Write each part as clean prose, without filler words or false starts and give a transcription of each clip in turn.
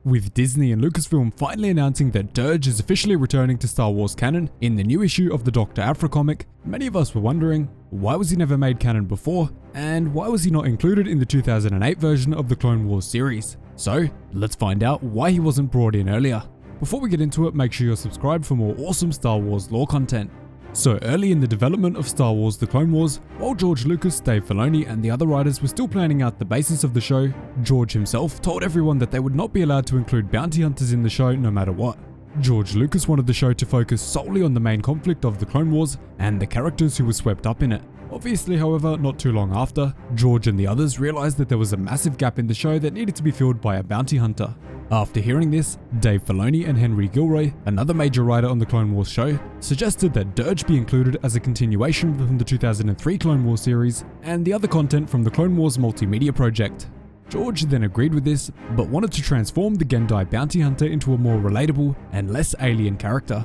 With Disney and Lucasfilm finally announcing that Durge is officially returning to Star Wars canon in the new issue of the Doctor Aphra comic, many of us were wondering, why was he never made canon before, and why was he not included in the 2008 version of the Clone Wars series? So, let's find out why he wasn't brought in earlier. Before we get into it, make sure you're subscribed for more awesome Star Wars lore content. So early in the development of Star Wars The Clone Wars, while George Lucas, Dave Filloni and the other writers were still planning out the basis of the show, George himself told everyone that they would not be allowed to include bounty hunters in the show no matter what. George Lucas wanted the show to focus solely on the main conflict of the Clone Wars and the characters who were swept up in it. Obviously, however, not too long after, George and the others realized that there was a massive gap in the show that needed to be filled by a bounty hunter. After hearing this, Dave Filloni and Henry Gilroy, another major writer on the Clone Wars show, suggested that Durge be included as a continuation from the 2003 Clone Wars series and the other content from the Clone Wars multimedia project. George then agreed with this, but wanted to transform the Gendai bounty hunter into a more relatable and less alien character.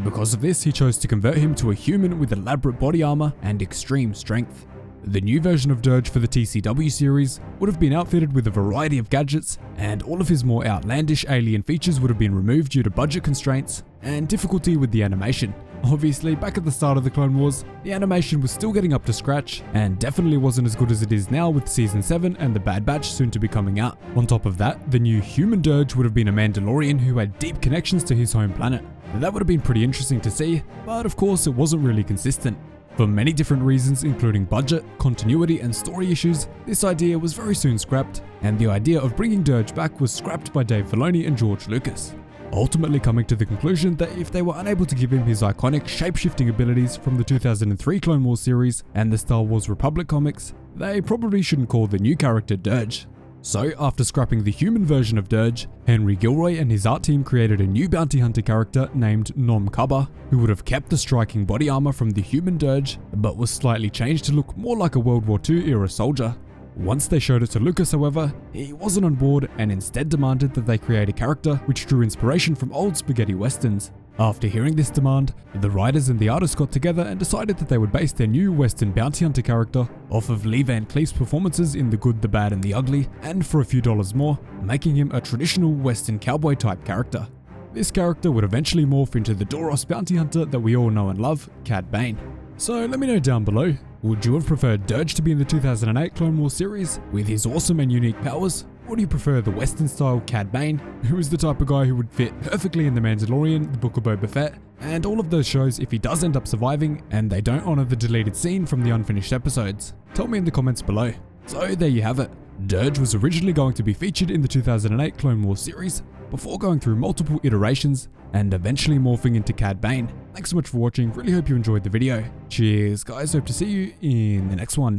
Because of this, he chose to convert him to a human with elaborate body armor and extreme strength. The new version of Durge for the TCW series would have been outfitted with a variety of gadgets, and all of his more outlandish alien features would have been removed due to budget constraints and difficulty with the animation. Obviously, back at the start of the Clone Wars, the animation was still getting up to scratch and definitely wasn't as good as it is now with Season 7 and The Bad Batch soon to be coming out. On top of that, the new human Durge would have been a Mandalorian who had deep connections to his home planet. That would have been pretty interesting to see, but of course it wasn't really consistent. For many different reasons including budget, continuity and story issues, this idea was very soon scrapped, and the idea of bringing Durge back was scrapped by Dave Filloni and George Lucas, ultimately coming to the conclusion that if they were unable to give him his iconic shape-shifting abilities from the 2003 Clone Wars series and the Star Wars Republic comics, they probably shouldn't call the new character Durge. So, after scrapping the human version of Durge, Henry Gilroy and his art team created a new bounty hunter character named Nom Kaba, who would have kept the striking body armor from the human Durge, but was slightly changed to look more like a World War II era soldier. Once they showed it to Lucas, however, he wasn't on board and instead demanded that they create a character which drew inspiration from old spaghetti westerns. After hearing this demand, the writers and the artists got together and decided that they would base their new Western bounty hunter character off of Lee Van Cleef's performances in The Good, the Bad and the Ugly, and for a few dollars more, making him a traditional Western cowboy type character. This character would eventually morph into the Doros bounty hunter that we all know and love, Cad Bane. So let me know down below, would you have preferred Durge to be in the 2008 Clone Wars series with his awesome and unique powers? Or do you prefer the Western style Cad Bane, who is the type of guy who would fit perfectly in The Mandalorian, The Book of Boba Fett, and all of those shows if he does end up surviving and they don't honor the deleted scene from the unfinished episodes? Tell me in the comments below. So there you have it. Durge was originally going to be featured in the 2008 Clone Wars series, before going through multiple iterations and eventually morphing into Cad Bane. Thanks so much for watching, really hope you enjoyed the video. Cheers guys, hope to see you in the next one.